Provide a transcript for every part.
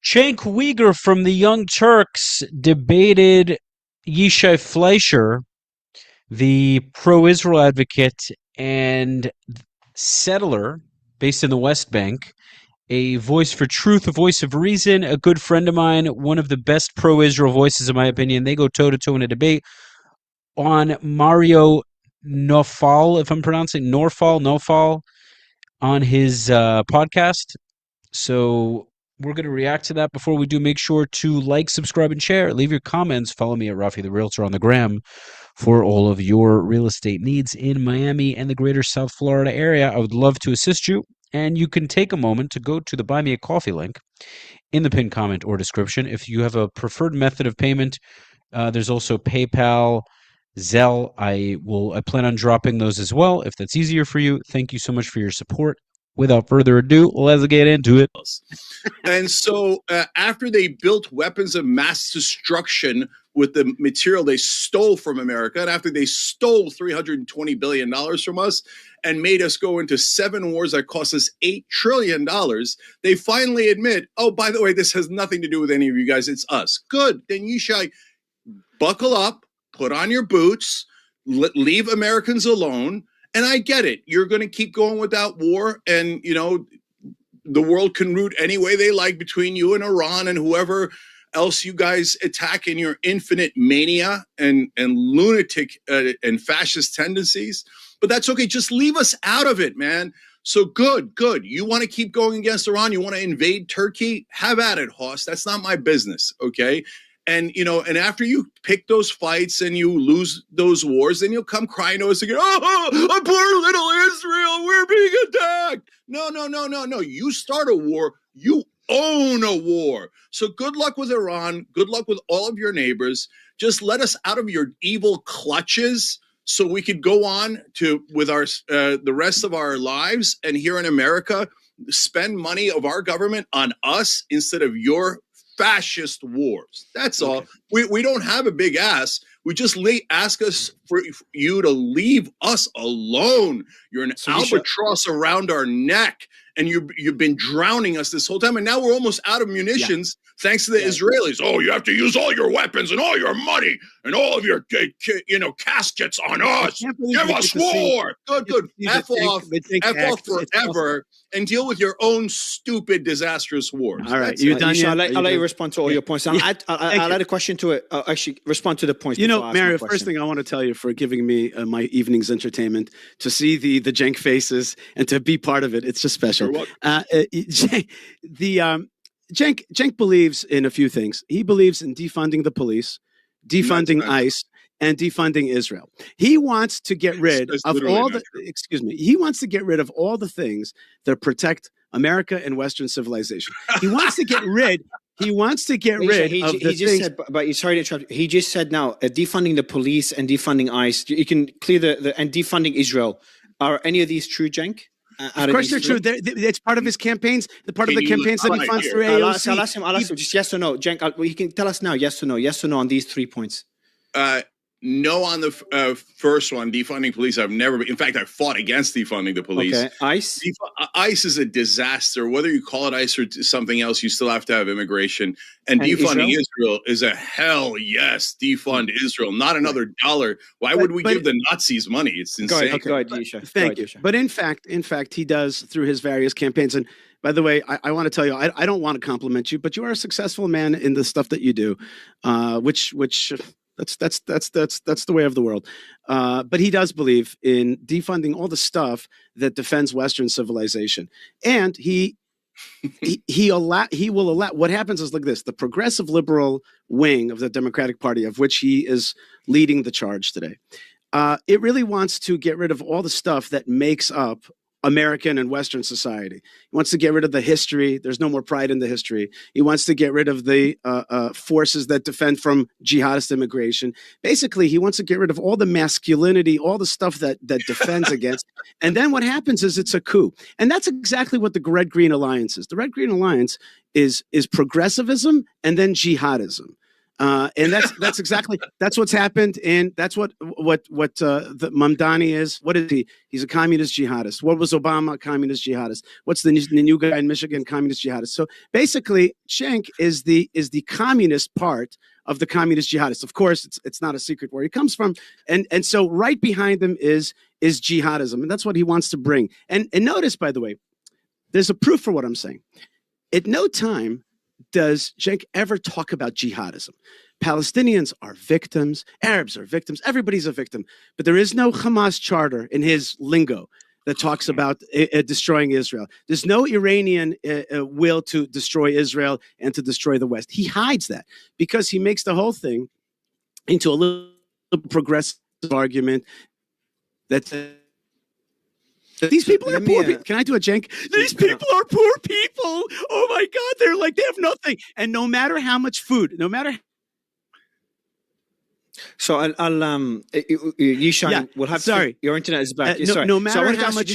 Cenk Uygur from the Young Turks debated Yishai Fleisher, the pro-Israel advocate and settler based in the West Bank, a voice for truth, a voice of reason, a good friend of mine, one of the best pro-Israel voices, in my opinion. They go toe-to-toe in a debate on Mario Nawfal, if I'm pronouncing Nawfal, on his podcast. So we're going to react to that. Before we do, make sure to like, subscribe, and share. Leave your comments. Follow me at Rafi the Realtor on the gram for all of your real estate needs in Miami and the greater South Florida area. I would love to assist you. And you can take a moment to go to the Buy Me a Coffee link in the pinned comment or description. If you have a preferred method of payment, there's also PayPal, Zelle. I plan on dropping those as well if that's easier for you. Thank you so much for your support. Without further ado, let's get into it. And so after they built weapons of mass destruction with the material they stole from America, and after they stole $320 billion from us and made us go into 7 wars that cost us $8 trillion, they finally admit, oh, by the way, this has nothing to do with any of you guys. It's us. Good. Then Yishai, buckle up, put on your boots, leave Americans alone. And I get it. You're going to keep going without war. And, you know, the world can root any way they like between you and Iran and whoever else you guys attack in your infinite mania and lunatic and fascist tendencies. But that's okay. Just leave us out of it, man. So good. You want to keep going against Iran? You want to invade Turkey? Have at it, Hoss. That's not my business, okay? And, you know, and after you pick those fights and you lose those wars, then you'll come crying to us again, oh, poor little Israel, we're being attacked. No. You start a war, you own a war. So good luck with Iran. Good luck with all of your neighbors. Just let us out of your evil clutches so we could go on with our the rest of our lives. And here in America, spend money of our government on us instead of your fascist wars. That's all. We don't have a big ass. We just ask us for you to leave us alone. You're an albatross around our neck, and you've been drowning us this whole time. And now we're almost out of munitions thanks to the Israelis. Oh, you have to use all your weapons and all your money and all of your caskets on us. Give us war. Good. F off forever and deal with your own stupid, disastrous wars. All right, you're done. I'll let you respond to all your points. I'll add a question to it. Actually, respond to the points. You know, Mario, first thing I want to tell you for giving me my evening's entertainment, to see the Cenk faces and to be part of it. It's just special. Cenk believes in a few things. He believes in defunding the police, defunding ICE, and defunding Israel. He wants to get rid of all the, he wants to get rid of all the things that protect America and Western civilization. He wants to get rid of the things. Said, but sorry to interrupt. He just said now, defunding the police and defunding ICE. You can clear and defunding Israel. Are any of these true, Cenk? Of course they're true. It's part of his campaigns. The part of the campaigns that he funds through AOC. I'll ask him just yes or no. Cenk, he can tell us now yes or no on these 3 points. No on the first one, defunding police. I've never been. In fact, I fought against defunding the police. Okay. ICE? ICE is a disaster. Whether you call it ICE or something else, you still have to have immigration. And defunding Israel is a hell yes. Defund Israel, not another dollar. Why would we give the Nazis money? It's insane. Go ahead, Yishai. Thank you. But in fact, he does through his various campaigns. And by the way, I want to tell you, I don't want to compliment you, but you are a successful man in the stuff that you do, which. That's the way of the world. But he does believe in defunding all the stuff that defends Western civilization. And he will allow, what happens is like this: the progressive liberal wing of the Democratic Party, of which he is leading the charge today, it really wants to get rid of all the stuff that makes up American and Western society. He wants to get rid of the history. There's no more pride in the history. He wants to get rid of the forces that defend from jihadist immigration. Basically, he wants to get rid of all the masculinity, all the stuff that defends against. And then what happens is it's a coup. And that's exactly what the Red Green Alliance is. The Red Green Alliance is progressivism and then jihadism. And that's exactly that's what's happened, and that's what the Mamdani is. What is he? He's a communist jihadist. What was Obama? A communist jihadist. What's the new guy in Michigan? Communist jihadist. So basically, Cenk is the communist part of the communist jihadists. Of course, it's not a secret where he comes from, and so right behind him is jihadism, and that's what he wants to bring. And notice, by the way, there's a proof for what I'm saying. At no time does Cenk ever talk about jihadism. Palestinians are victims, Arabs are victims, everybody's a victim, but there is no Hamas charter in his lingo that talks about destroying Israel. There's no Iranian will to destroy Israel and to destroy the West. He hides that because he makes the whole thing into a little progressive argument that these people are poor people. Can I do a Cenk? These people are poor people. Oh my God, they have nothing. And no matter how much food, no matter. So I'll Yishai, we'll have sorry. Your internet is back. No matter how much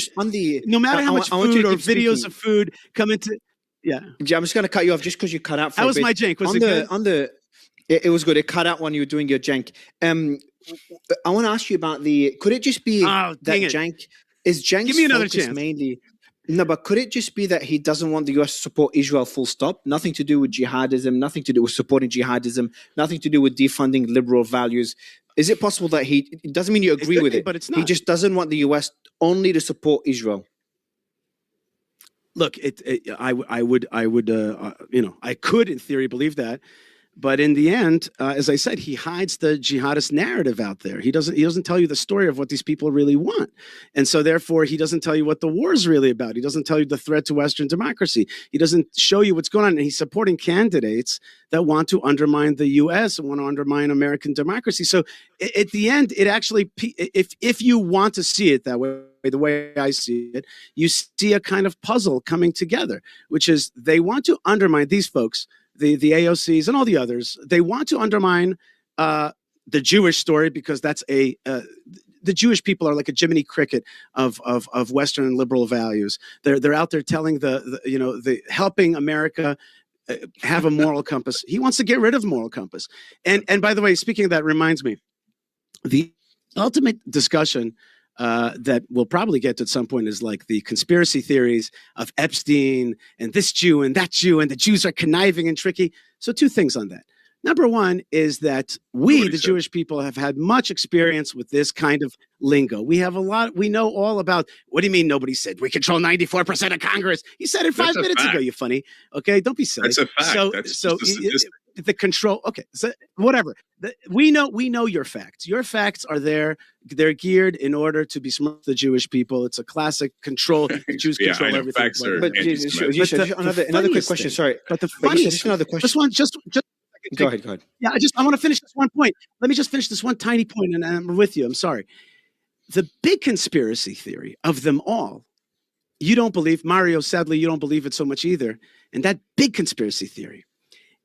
food or videos of food come into. Yeah, I'm just going to cut you off just because you cut out. That was my Cenk. Was it good? It was good. It cut out when you were doing your Cenk. I want to ask you about could it just be that Cenk? Is Cenk's Give me another chance. Mainly no, but could it just be that he doesn't want the US to support Israel full stop? Nothing to do with jihadism, nothing to do with supporting jihadism, nothing to do with defunding liberal values. Is it possible that it doesn't mean you agree with it, but it's not. He just doesn't want the US only to support Israel? Look, I would I could in theory believe that. But in the end, as I said, he hides the jihadist narrative out there. He doesn't tell you the story of what these people really want. And so therefore, he doesn't tell you what the war is really about. He doesn't tell you the threat to Western democracy. He doesn't show you what's going on. And he's supporting candidates that want to undermine the U.S. and want to undermine American democracy. So at the end, it actually, if you want to see it that way, the way I see it, you see a kind of puzzle coming together, which is they want to undermine these folks, the AOCs and all the others. They want to undermine the Jewish story because that's the Jewish people are like a Jiminy Cricket of Western liberal values. They're out there telling the helping America have a moral compass. He wants to get rid of moral compass. And by the way, speaking of that, reminds me, the ultimate discussion that we'll probably get to at some point is like the conspiracy theories of Epstein and this Jew and that Jew, and the Jews are conniving and tricky. So two things on that. Number one is that we, the Jewish people, have had much experience with this kind of lingo. We know all about, what do you mean nobody said? We control 94% of Congress. He said it 5 minutes ago, you funny. Okay, don't be silly. That's a fact. So the control, okay, so whatever. We know your facts. Your facts are there. They're geared in order to be smart to the Jewish people. It's a classic control. The Jews control everything. But another quick question. Sorry, but the funniest, another question. Just Go ahead. Yeah, I want to finish this one point. Let me just finish this one tiny point, and I'm with you. I'm sorry. The big conspiracy theory of them all, you don't believe, Mario, sadly, you don't believe it so much either. And that big conspiracy theory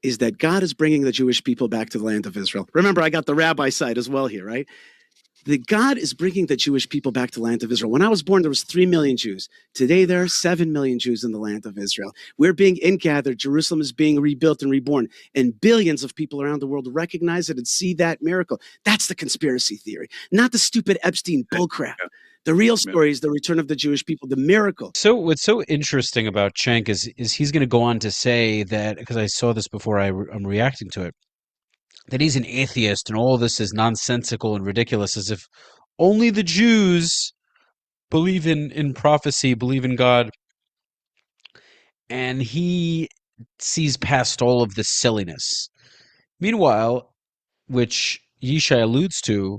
is that God is bringing the Jewish people back to the land of Israel. Remember, I got the rabbi side as well here, right? That God is bringing the Jewish people back to the land of Israel. When I was born, there was 3 million Jews. Today, there are 7 million Jews in the land of Israel. We're being ingathered. Jerusalem is being rebuilt and reborn. And billions of people around the world recognize it and see that miracle. That's the conspiracy theory, not the stupid Epstein bullcrap. The real story is the return of the Jewish people, the miracle. So what's so interesting about Cenk is he's going to go on to say that, because I saw this before I'm reacting to it, that he's an atheist and all this is nonsensical and ridiculous, as if only the Jews believe in prophecy, believe in God. And he sees past all of this silliness. Meanwhile, which Yishai alludes to,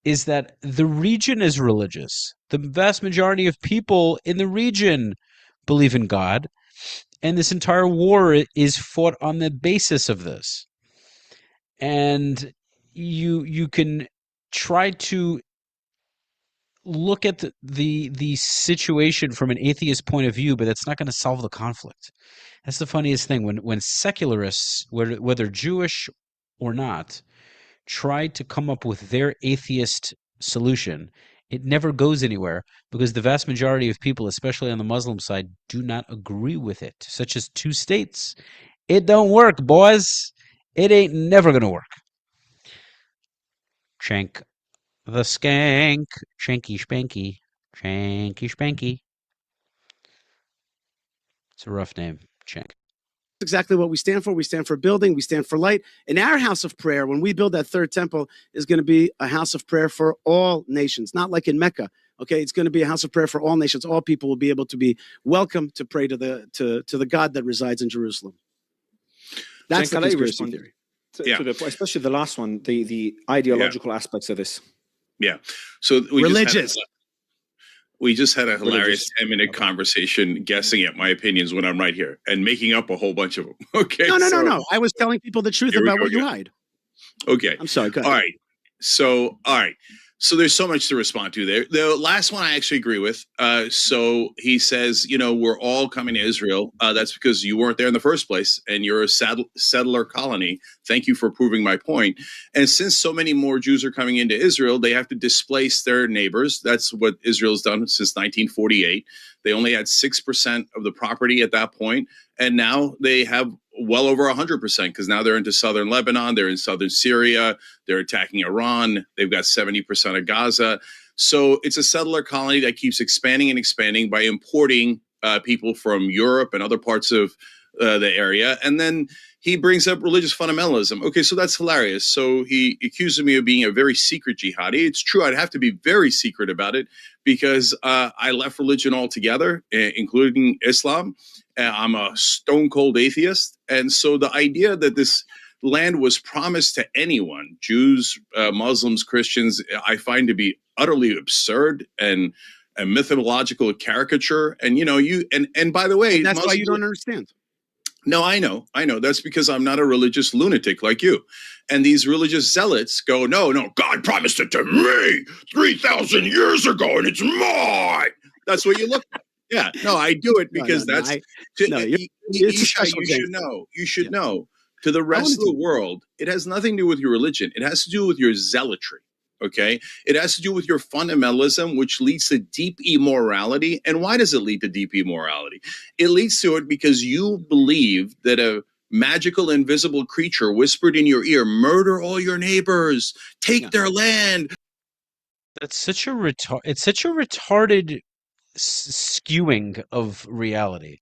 is that the region is religious. The vast majority of people in the region believe in God, and this entire war is fought on the basis of this. And you can try to look at the situation from an atheist point of view, but that's not going to solve the conflict. That's the funniest thing. When secularists, whether Jewish or not, try to come up with their atheist solution, it never goes anywhere because the vast majority of people, especially on the Muslim side, do not agree with it, such as 2 states. It don't work, boys. It ain't never gonna work. Cenk the skank. Shanky spanky. Shanky spanky. It's a rough name, Cenk. Exactly what we stand for. We stand for building. We stand for light. And our house of prayer, when we build that third temple, is going to be a house of prayer for all nations, not like in Mecca. Okay, it's going to be a house of prayer for all nations. All people will be able to be welcome to pray to the God that resides in Jerusalem. That's the conspiracy theory. Especially the last one, the ideological aspects of this. Yeah. So we just had a hilarious 10-minute conversation guessing at my opinions when I'm right here and making up a whole bunch of them. Okay. No. I was telling people the truth about what you hide. Okay. I'm sorry. Go ahead. All right. So there's so much to respond to there. The last one I actually agree with. So he says, we're all coming to Israel. That's because you weren't there in the first place and you're a settler colony. Thank you for proving my point. And since so many more Jews are coming into Israel, they have to displace their neighbors. That's what Israel's done since 1948. They only had 6% of the property at that point, and now they have well over 100% because now they're into southern Lebanon, they're in southern Syria, they're attacking Iran, they've got 70% of Gaza. So it's a settler colony that keeps expanding and expanding by importing people from Europe and other parts of the area. And then he brings up religious fundamentalism. Okay, so that's hilarious. So he accuses me of being a very secret jihadi. It's true, I'd have to be very secret about it because I left religion altogether, including Islam. I'm a stone cold atheist. And so the idea that this land was promised to anyone, Jews, Muslims, Christians, I find to be utterly absurd and a mythological caricature. And, and by the way, and that's why you don't understand. No, I know. That's because I'm not a religious lunatic like you. And these religious zealots go, no, God promised it to me 3,000 years ago, and it's mine. That's what you look at. Yeah, no, I do it because you should know. To the rest of the world, it has nothing to do with your religion. It has to do with your zealotry. Okay, it has to do with your fundamentalism, which leads to deep immorality. And why does it lead to deep immorality? It leads to it because you believe that a magical, invisible creature whispered in your ear, murder all your neighbors, take their land. That's such a retarded skewing of reality.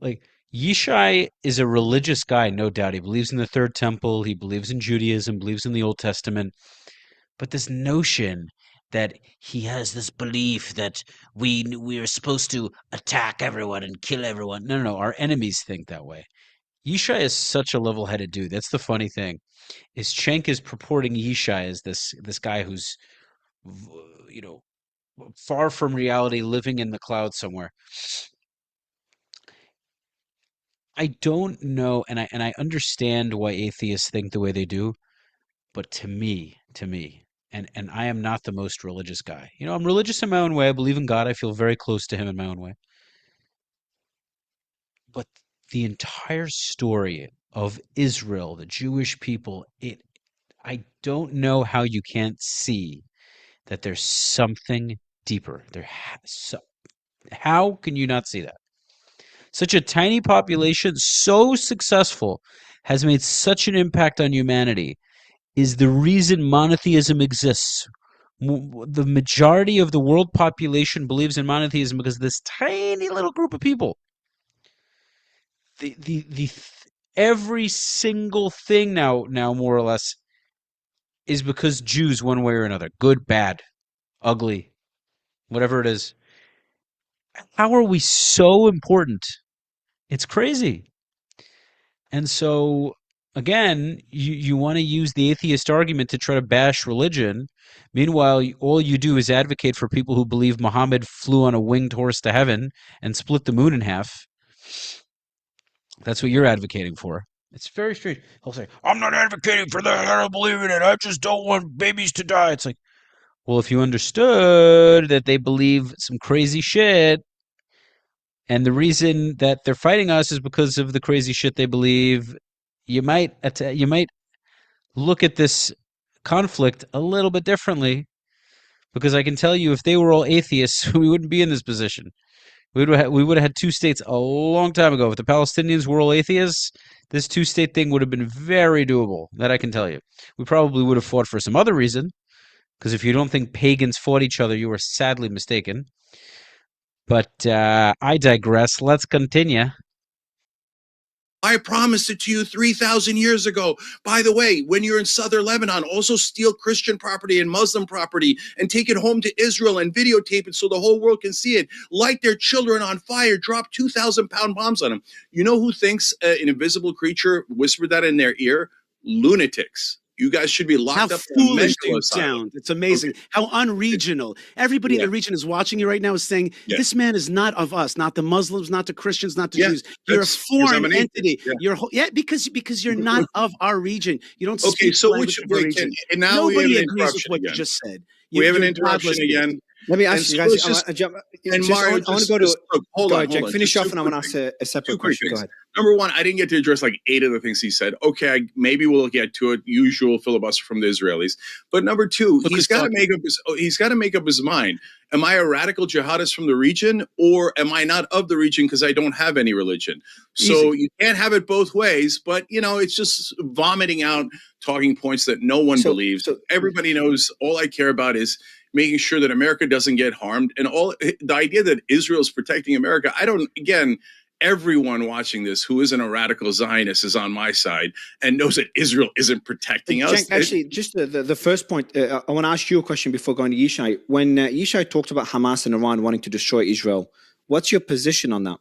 Like, Yishai is a religious guy, no doubt. He believes in the third temple. He believes in Judaism, believes in the Old Testament. But this notion that he has this belief that we are supposed to attack everyone and kill everyone. No. Our enemies think that way. Yishai is such a level-headed dude. That's the funny thing. Is Cenk is purporting Yishai as this guy who's, far from reality, living in the clouds somewhere. I don't know, and I understand why atheists think the way they do, but to me, and I am not the most religious guy. I'm religious in my own way. I believe in God. I feel very close to him in my own way. But the entire story of Israel, the Jewish people, I don't know how you can't see that there's something deeper. How can you not see that? Such a tiny population, so successful, has made such an impact on humanity, is the reason monotheism exists. The majority of the world population believes in monotheism because of this tiny little group of people. Every single thing now more or less is because Jews, one way or another, good, bad, ugly, whatever it is. How are we so important? It's crazy. And so, again, you want to use the atheist argument to try to bash religion. Meanwhile, all you do is advocate for people who believe Muhammad flew on a winged horse to heaven and split the moon in half. That's what you're advocating for. It's very strange. He'll say, I'm not advocating for that. I don't believe in it. I just don't want babies to die. It's like, well, if you understood that they believe some crazy shit, and the reason that they're fighting us is because of the crazy shit they believe, you might look at this conflict a little bit differently. Because I can tell you, if they were all atheists, we wouldn't be in this position. We would have had two states a long time ago. If the Palestinians were all atheists, this two-state thing would have been very doable. That I can tell you. We probably would have fought for some other reason, because if you don't think pagans fought each other, you are sadly mistaken. But I digress. Let's continue. I promised it to you 3,000 years ago. By the way, when you're in southern Lebanon, also steal Christian property and Muslim property and take it home to Israel and videotape it so the whole world can see it. Light their children on fire, drop 2,000-pound bombs on them. You know who thinks an invisible creature whispered that in their ear? Lunatics. You guys should be locked How up in a foolish mental you asylum. sound. It's amazing. Okay. How unregional. Everybody in Yeah. the region is watching you right now is saying, Yeah. this man is not of us, not the Muslims, not the Christians, not the Yeah, Jews. You're a that's because I'm foreign an atheist. entity. Yeah. Because you're not of our region. You don't Okay, speak so the language of our region. and now we have Nobody an agrees with interruption what you again. just said. We have an You're interruption godless. again. Let me And ask you so guys. let's just- and I Mario, want to just- go to. just look, hold Go on, ahead, hold Cenk. on. Finish Just off, two and I want to quick ask things. a separate Two quick question. Go things. ahead. Number one, I didn't get to address like 8 of the things he said. Okay, maybe we'll get to it. Usual filibuster from the Israelis. But number two, Look he's who's got to talking. make up his mind. Am I a radical jihadist from the region, or am I not of the region because I don't have any religion? So you can't have it both ways. But it's just vomiting out talking points that no one believes. So Everybody knows all I care about is making sure that America doesn't get harmed. And the idea that Israel is protecting America, everyone watching this who isn't a radical Zionist is on my side and knows that Israel isn't protecting us. Cenk, actually, just the first point, I want to ask you a question before going to Yishai. When Yishai talked about Hamas and Iran wanting to destroy Israel, what's your position on that?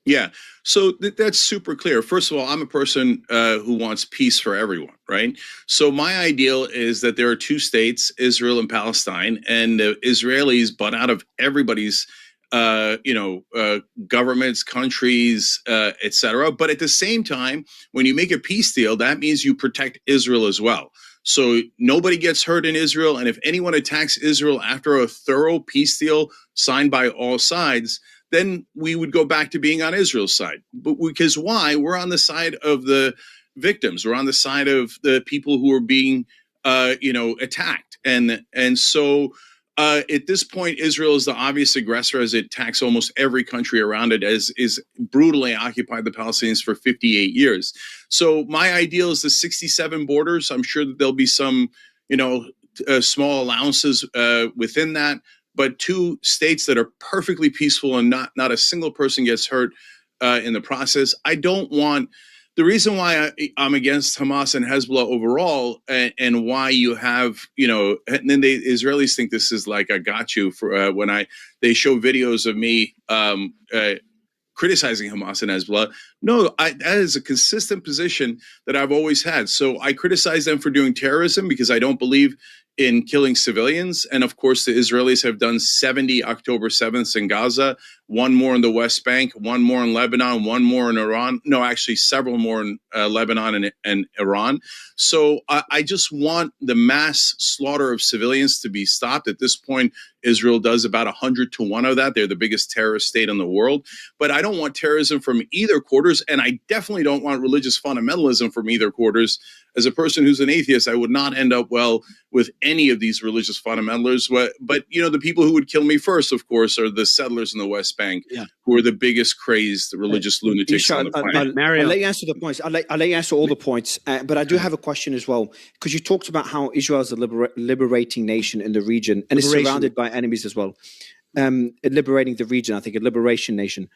Yeah, so that's super clear. First of all, I'm a person who wants peace for everyone, right? So my ideal is that there are 2 states, Israel and Palestine, and the Israelis butt out of everybody's, governments, countries, etc. But at the same time, when you make a peace deal, that means you protect Israel as well. So nobody gets hurt in Israel, and if anyone attacks Israel after a thorough peace deal signed by all sides, then we would go back to being on Israel's side. But because why? We're on the side of the victims. We're on the side of the people who are being, attacked. And so at this point, Israel is the obvious aggressor as it attacks almost every country around it, as is brutally occupied the Palestinians for 58 years. So my ideal is the 67 borders. I'm sure that there'll be some, small allowances within that. But 2 states that are perfectly peaceful and not a single person gets hurt in the process. I don't want the reason why I'm against Hamas and Hezbollah overall, and why you have and then the Israelis think this is like I got you for when they show videos of me criticizing Hamas and Hezbollah. No, that is a consistent position that I've always had. So I criticize them for doing terrorism because I don't believe in killing civilians. And of course, the Israelis have done 70 October 7th in Gaza, 1 more in the West Bank, 1 more in Lebanon, 1 more in Iran. No, actually several more in Lebanon and Iran. So I just want the mass slaughter of civilians to be stopped. At this point, Israel does about 100 to 1 of that. They're the biggest terrorist state in the world. But I don't want terrorism from either quarters. And I definitely don't want religious fundamentalism from either quarters. As a person who's an atheist, I would not end up well with any of these religious fundamentalists. But the people who would kill me first, of course, are the settlers in the West Bank, who are the biggest crazy religious lunatics on the planet. I'll let you answer the points. I'll let you answer all the points. But I do have a question as well, because you talked about how Israel is a liberating nation in the region, and is surrounded by enemies as well. Liberating the region, I think, a liberation nation.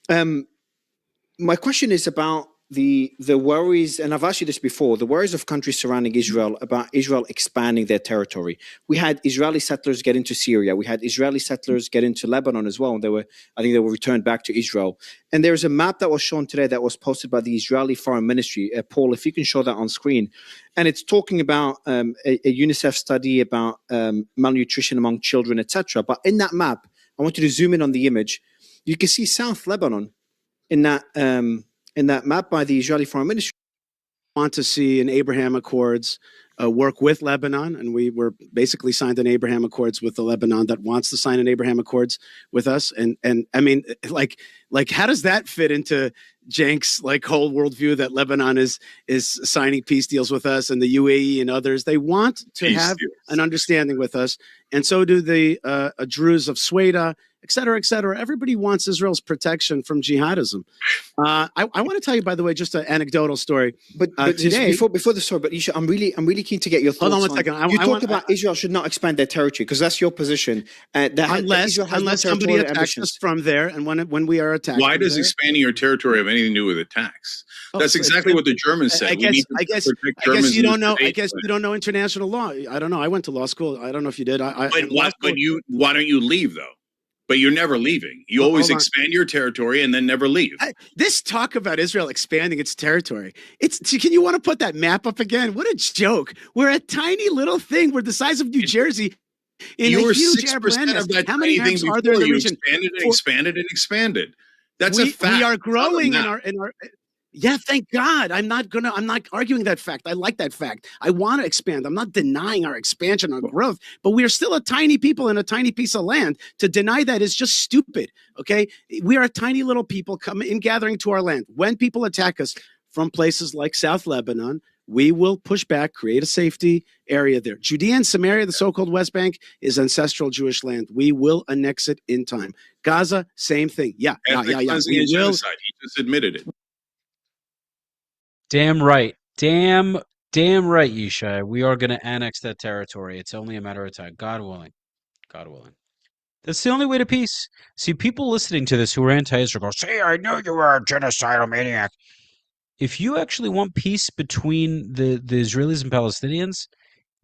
My question is about the worries, and I've asked you this before, the worries of countries surrounding Israel about Israel expanding their territory. We had Israeli settlers get into Syria. We had Israeli settlers get into Lebanon as well. And I think they were returned back to Israel. And there's a map that was shown today that was posted by the Israeli Foreign Ministry. Paul, if you can show that on screen. And it's talking about a UNICEF study about malnutrition among children, etc. But in that map, I want you to zoom in on the image. You can see South Lebanon in that map by the Israeli Foreign Ministry. Want to see an Abraham Accords work with Lebanon, and we were basically signed an Abraham Accords with the Lebanon that wants to sign an Abraham Accords with us. And I mean, like how does that fit into Cenk's whole worldview that Lebanon is signing peace deals with us, and the UAE and others? They want to have an understanding with us, and so do the Druze of Sweda, et cetera, et cetera. Everybody wants Israel's protection from jihadism. I want to tell you, by the way, just an anecdotal story. But today, before the story, but Yishai, I'm really keen to get your thoughts. Hold on one second. You talked about Israel should not expand their territory because that's your position. Unless somebody attacks us from there, and when we are attacked, why does expanding your territory have anything to do with attacks? That's exactly what the Germans said. I guess you don't know. I guess you don't know international law. I don't know. I went to law school. I don't know if you did. Why don't you leave though? But you're never leaving. You always expand your territory and then never leave. This talk about Israel expanding its territory. Can you want to put that map up again? What a joke. We're a tiny little thing. We're the size of New Jersey. You were 6% of that. How many Arabs are there in the region? Expanded and expanded. That's a fact. We are growing in our. Yeah, thank God. I'm not arguing that fact. I like that fact. I want to expand. I'm not denying our expansion, our growth, but we are still a tiny people in a tiny piece of land. To deny that is just stupid. Okay. We are a tiny little people gathering to our land. When people attack us from places like South Lebanon, we will push back, create a safety area there. Judea and Samaria, the so-called West Bank, is ancestral Jewish land. We will annex it in time. Gaza, same thing. Yeah. We will. He just admitted it. Damn right. Damn right, Yishai. We are going to annex that territory. It's only a matter of time. God willing. God willing. That's the only way to peace. See, people listening to this who are anti-Israel go, see, I knew you were a genocidal maniac. If you actually want peace between the Israelis and Palestinians,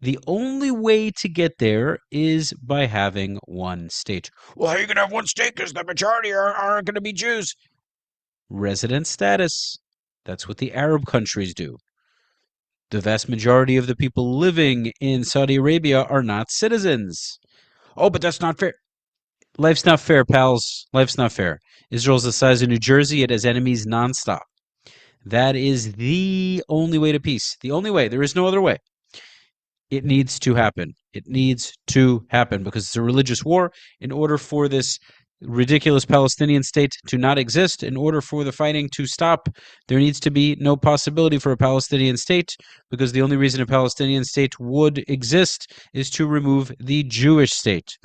the only way to get there is by having one state. Well, how are you going to have one state because the majority aren't going to be Jews? Resident status. That's what the Arab countries do. The vast majority of the people living in Saudi Arabia are not citizens. Oh, but that's not fair. Life's not fair, pals. Life's not fair. Israel's the size of New Jersey. It has enemies nonstop. That is the only way to peace. The only way. There is no other way. It needs to happen. It needs to happen because it's a religious war. In order for this ridiculous Palestinian state to not exist, in order for the fighting to stop, there needs to be no possibility for a Palestinian state, because the only reason a Palestinian state would exist is to remove the Jewish state.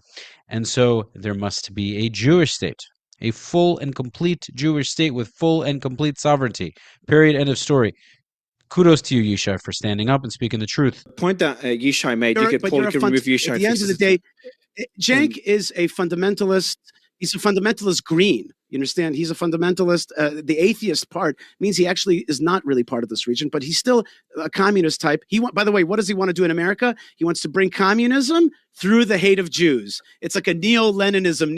And so there must be a Jewish state, a full and complete Jewish state with full and complete sovereignty. Period. End of story. Kudos to you, Yishai, for standing up and speaking the truth. The point that Yishai made, you could remove Yishai. At the end of the day, Cenk is a fundamentalist. He's a fundamentalist green. You understand? He's a fundamentalist. The atheist part means he actually is not really part of this region, but he's still a communist type. By the way, what does he want to do in America? He wants to bring communism through the hate of Jews. It's like a neo-Leninism,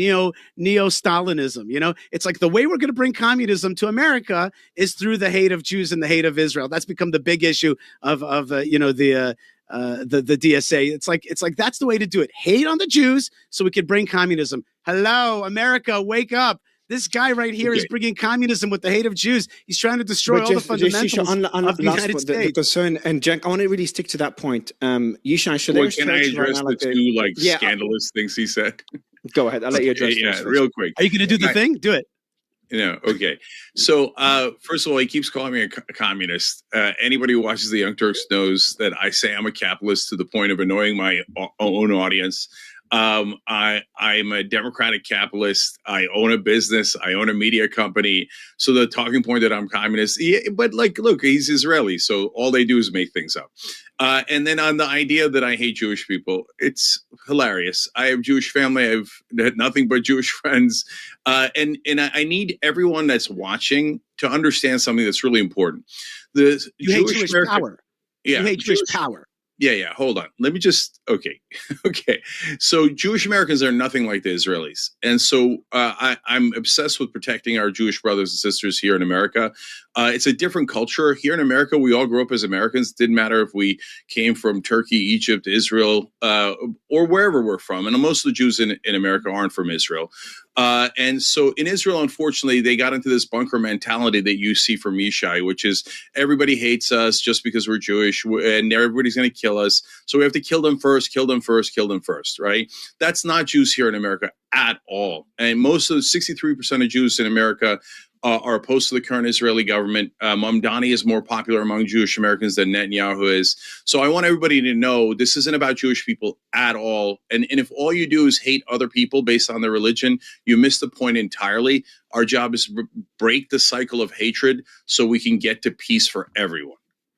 neo-Stalinism. You know, it's like the way we're going to bring communism to America is through the hate of Jews and the hate of Israel. That's become the big issue of the DSA. It's like that's the way to do it. Hate on the Jews so we can bring communism. Hello, America, wake up. This guy right here is bringing communism with the hate of Jews. He's trying to destroy all the fundamentals of the United States. The concern, and Cenk, I want to really stick to that point. Yishai, should can I address the two scandalous things he said? Go ahead. I'll let you address this real quick. Are you going to do the thing? Do it. Okay. So, first of all, he keeps calling me a communist. Anybody who watches the Young Turks knows that I say I'm a capitalist to the point of annoying my own audience. I'm a democratic capitalist. I own a business. I own a media company. So the talking point that I'm communist, but look, he's Israeli. So all they do is make things up. And then on the idea that I hate Jewish people, it's hilarious. I have Jewish family. I've had nothing but Jewish friends. And I need everyone that's watching to understand something that's really important. You hate Jewish power. Yeah. You hate Jewish power. Yeah. Hold on. Let me just, okay. So Jewish Americans are nothing like the Israelis. And so I'm obsessed with protecting our Jewish brothers and sisters here in America. It's a different culture. Here in America, we all grew up as Americans. It didn't matter if we came from Turkey, Egypt, Israel, or wherever we're from. And most of the Jews in America aren't from Israel. And so in Israel, unfortunately, they got into this bunker mentality that you see from Yishai, which is everybody hates us just because we're Jewish and everybody's going to kill us. So we have to kill them first, right? That's not Jews here in America at all. And most of the 63% of Jews in America are opposed to the current Israeli government. Mamdani is more popular among Jewish Americans than Netanyahu is. So I want everybody to know this isn't about Jewish people at all. And if all you do is hate other people based on their religion, you miss the point entirely. Our job is to break the cycle of hatred so we can get to peace for everyone.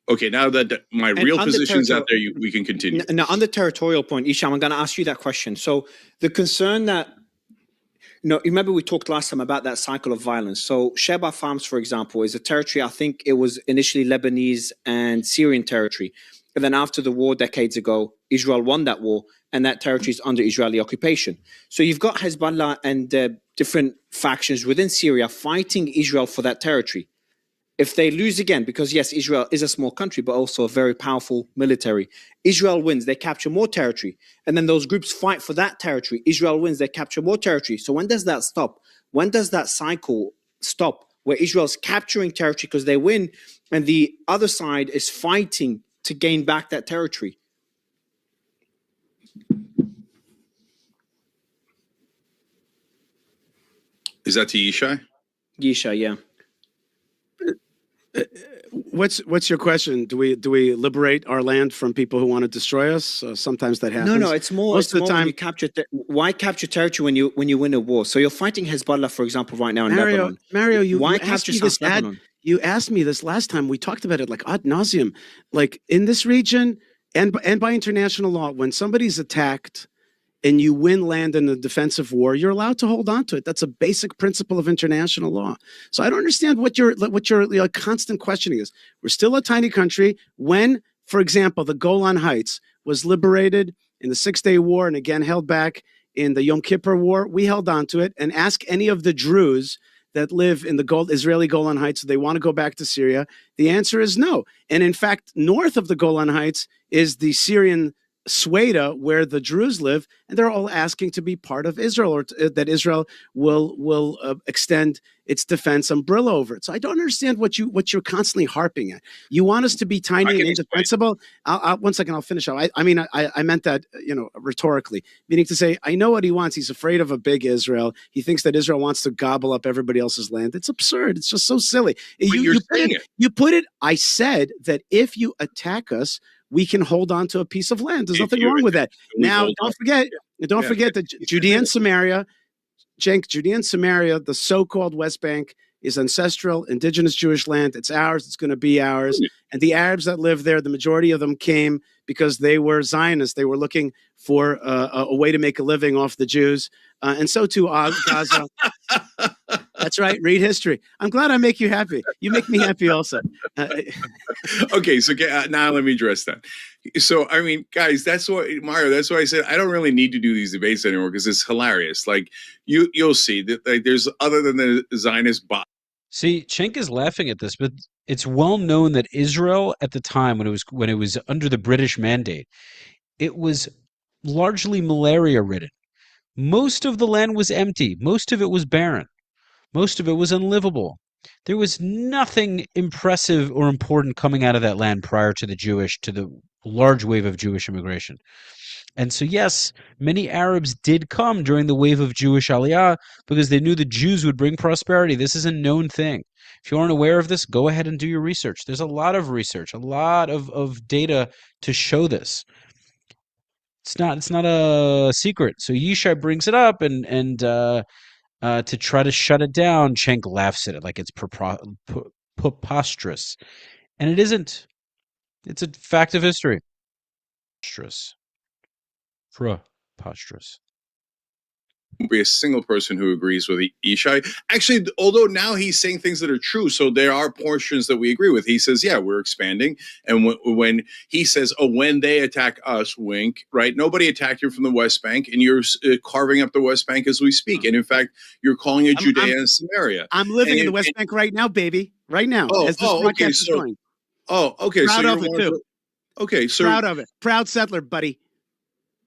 Okay, now that my real position's out there, we can continue. Now, on the territorial point, Isham, I'm going to ask you that question. So the concern that, remember we talked last time about that cycle of violence. So Sheba Farms, for example, is a territory, I think it was initially Lebanese and Syrian territory. And then after the war decades ago, Israel won that war, and that territory is under Israeli occupation. So you've got Hezbollah and different factions within Syria fighting Israel for that territory. If they lose again, because yes, Israel is a small country, but also a very powerful military. Israel wins, they capture more territory. And then those groups fight for that territory. Israel wins, they capture more territory. So when does that stop? When does that cycle stop? Where Israel's capturing territory because they win, and the other side is fighting to gain back that territory. Is that to Yishai? Yishai, yeah. What's your question? Do we liberate our land from people who want to destroy us? Sometimes that happens. No, it's more. Most of the time, why capture territory when you win a war? So you're fighting Hezbollah, for example, right now in Lebanon. Mario, why capture South Lebanon? You asked me this last time. We talked about it like ad nauseum. Like in this region and by international law, when somebody's attacked and you win land in a defensive war, you're allowed to hold on to it. That's a basic principle of international law. So I don't understand what your constant questioning is. We're still a tiny country. When, for example, the Golan Heights was liberated in the Six-Day War and again held back in the Yom Kippur War, we held on to it. And ask any of the Druze that live in the Israeli Golan Heights, do they want to go back to Syria? The answer is no. And in fact, north of the Golan Heights is the Syrian Sweda, where the Druze live, and they're all asking to be part of Israel, or that Israel will extend its defense umbrella over it. So I don't understand what you're constantly harping at. You want us to be tiny and indefensible? One second, I'll finish up. I meant that rhetorically, meaning to say I know what he wants. He's afraid of a big Israel. He thinks that Israel wants to gobble up everybody else's land. It's absurd. It's just so silly. You put it. I said that if you attack us, we can hold on to a piece of land. There's nothing wrong with that. Now, don't forget that Judea and Samaria, Cenk, Judea and Samaria, the so-called West Bank, is ancestral, indigenous Jewish land. It's ours. It's going to be ours. And the Arabs that live there, the majority of them came because they were Zionists. They were looking for a way to make a living off the Jews. And so too Gaza. That's right. Read history. I'm glad I make you happy. You make me happy also. Okay, so now let me address that. So, I mean, guys, that's why I said I don't really need to do these debates anymore because it's hilarious. Like, you'll see that there's other than the Zionist bot. See, Cenk is laughing at this, but it's well known that Israel at the time when it was under the British mandate, it was largely malaria ridden. Most of the land was empty. Most of it was barren. Most of it was unlivable. There was nothing impressive or important coming out of that land prior to the large wave of Jewish immigration. And so, yes, many Arabs did come during the wave of Jewish Aliyah because they knew the Jews would bring prosperity. This is a known thing. If you aren't aware of this, go ahead and do your research. There's a lot of research, a lot of data to show this. It's not a secret. So Yishai brings it up and to try to shut it down. Cenk laughs at it like it's preposterous. And it isn't. It's a fact of history. Preposterous. Be a single person who agrees with Yishai. Actually, although now he's saying things that are true, so there are portions that we agree with. He says, yeah, we're expanding. And when he says, oh, when they attack us, wink, right? Nobody attacked you from the West Bank, and you're carving up the West Bank as we speak. And in fact, you're calling it Judea and Samaria. I'm living in the West Bank right now, baby. Right now. Okay. Okay. Proud of it, too. Okay. So proud of it. Proud settler, buddy.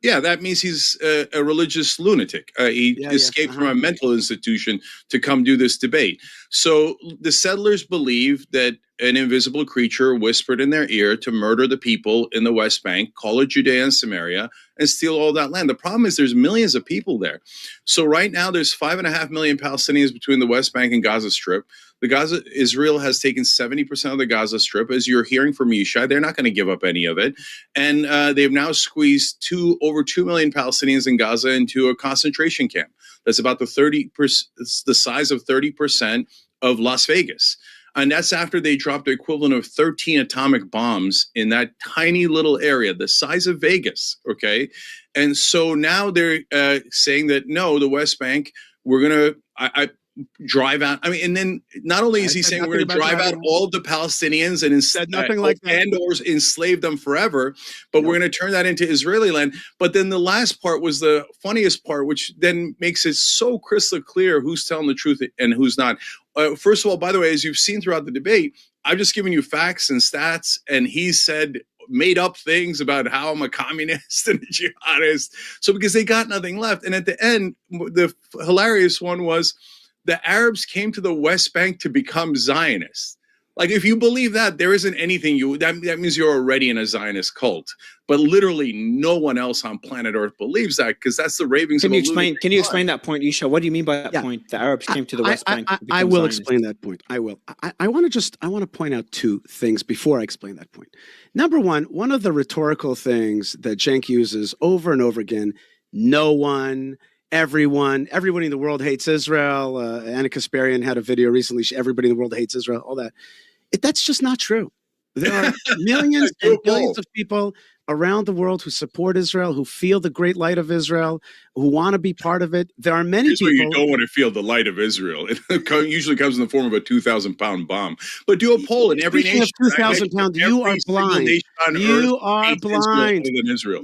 Yeah, that means he's a religious lunatic. He escaped from a mental institution to come do this debate. So the settlers believe that an invisible creature whispered in their ear to murder the people in the West Bank, call it Judea and Samaria, and steal all that land. The problem is there's millions of people there. So right now there's 5.5 million Palestinians between the West Bank and Gaza Strip. Israel has taken 70% of the Gaza Strip. As you're hearing from Yishai, they're not going to give up any of it. And they've now squeezed over 2 million Palestinians in Gaza into a concentration camp. That's about the size of 30% of Las Vegas. And that's after they dropped the equivalent of 13 atomic bombs in that tiny little area, the size of Vegas, okay? And so now they're saying that, no, the West Bank, we're going to drive out. I mean, and then not only is he saying we're going to drive out all of the Palestinians and or enslave them forever, but we're going to turn that into Israeli land. But then the last part was the funniest part, which then makes it so crystal clear who's telling the truth and who's not. First of all, by the way, as you've seen throughout the debate, I've just given you facts and stats, and he said made up things about how I'm a communist and a jihadist. So because they got nothing left. And at the end, the hilarious one was, the Arabs came to the West Bank to become Zionists. Like, if you believe that, there isn't anything that means you're already in a Zionist cult. But literally no one else on planet Earth believes that, because that's the ravings. Can you explain that point, Yishai? What do you mean by that point? The Arabs came to the West Bank. I will explain that point. I will. I want to point out two things before I explain that point. Number one of the rhetorical things that Cenk uses over and over again: no one. Everybody in the world hates Israel. Anna Kasparian had a video recently. Everybody in the world hates Israel. All that. That's just not true. There are millions and billions of people around the world who support Israel, who feel the great light of Israel, who want to be part of it. There are many people. You don't want to feel the light of Israel. It usually comes in the form of a 2,000-pound bomb. But do a poll in every nation. Of 2,000 pounds, you are blind. You are blind.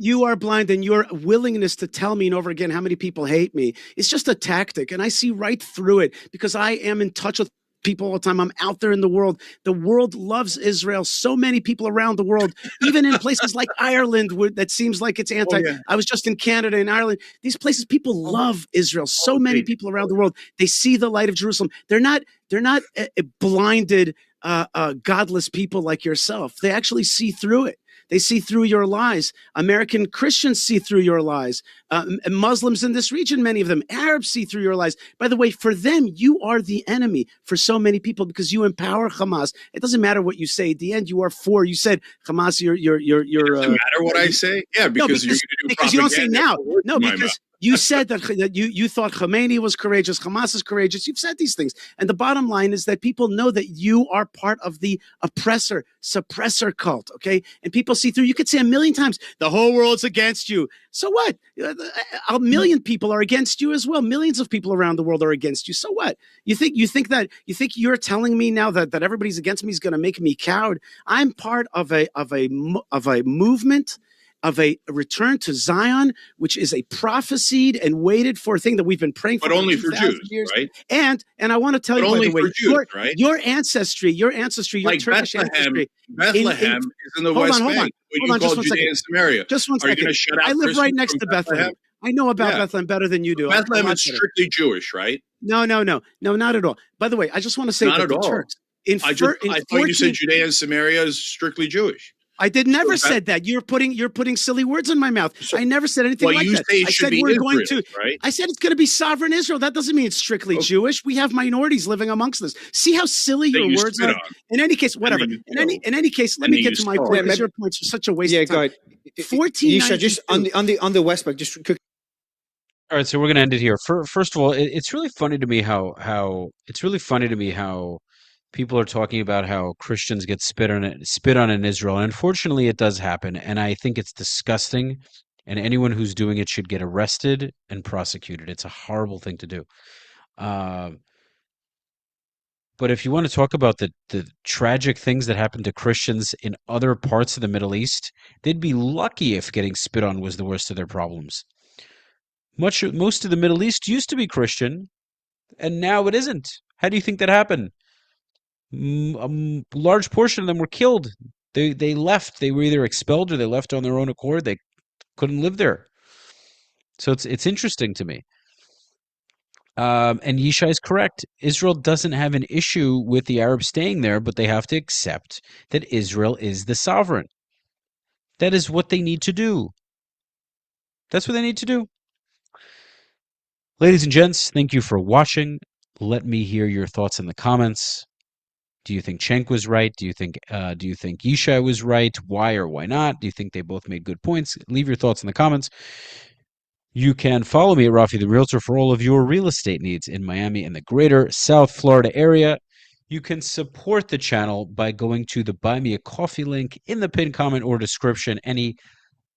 You are blind, and your willingness to tell me and over again how many people hate me is just a tactic, and I see right through it because I am in touch with people all the time. I'm out there in the world. The world loves Israel. So many people around the world, even in places like Ireland, that seems like it's anti. I was just in Canada and Ireland. These places, people love Israel. So many people around the world, they see the light of Jerusalem. They're not blinded, godless people like yourself. They actually see through it. They see through your lies. American Christians see through your lies. Muslims in this region, many of them, Arabs see through your lies. By the way, for them, you are the enemy for so many people because you empower Hamas. It doesn't matter what you say. At the end, you are for. You said Hamas. You're. It doesn't matter what I say. Yeah, because you're going to do because you don't say now. No, because. You said that you thought Khomeini was courageous, Hamas is courageous. You've said these things. And the bottom line is that people know that you are part of the oppressor, suppressor cult, okay? And people see through. You could say a million times, the whole world's against you. So what? A million people are against you as well. Millions of people around the world are against you. So what? You think you're telling me now that everybody's against me is going to make me coward? I'm part of a movement, of a return to Zion, which is a prophesied and waited for thing that we've been praying for. But only for Jews, years. Right? And I want to tell you, by the way, Jews, your ancestry, your like Turkish ancestry. Bethlehem is in the West Bank. Hold on, just one second. Samaria. Just one second. I live right next to Bethlehem. I know about Bethlehem better than you do. Bethlehem is strictly Jewish, right? No, not at all. By the way, I just want to say not that at the all. Turks. I thought you said Judea and Samaria is strictly Jewish. I never said that. You're putting silly words in my mouth. I never said anything like that. I said we're going to. Right? I said it's going to be sovereign Israel. That doesn't mean it's strictly Jewish. We have minorities living amongst us. See how silly your words are. In any case, whatever. In any case, let me get to my point. Because your point's such a waste of time. Yeah, go ahead. Yishai, just on the West Bank, just quick. All right, so we're going to end it here. First of all, it's really funny to me how people are talking about how Christians get spit on in Israel. And unfortunately, it does happen. And I think it's disgusting. And anyone who's doing it should get arrested and prosecuted. It's a horrible thing to do. But if you want to talk about the tragic things that happen to Christians in other parts of the Middle East, they'd be lucky if getting spit on was the worst of their problems. Most of the Middle East used to be Christian, and now it isn't. How do you think that happened? A large portion of them were killed. They left. They were either expelled or they left on their own accord. They couldn't live there. So it's interesting to me. And Yishai is correct. Israel doesn't have an issue with the Arabs staying there, but they have to accept that Israel is the sovereign. That is what they need to do. That's what they need to do. Ladies and gents, thank you for watching. Let me hear your thoughts in the comments. Do you think Cenk was right? Do you think Yishai was right? Why or why not? Do you think they both made good points? Leave your thoughts in the comments. You can follow me at Rafi the Realtor for all of your real estate needs in Miami and the greater South Florida area. You can support the channel by going to the Buy Me a Coffee link in the pinned comment or description. Any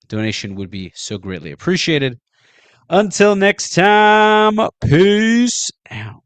donation would be so greatly appreciated. Until next time, peace out.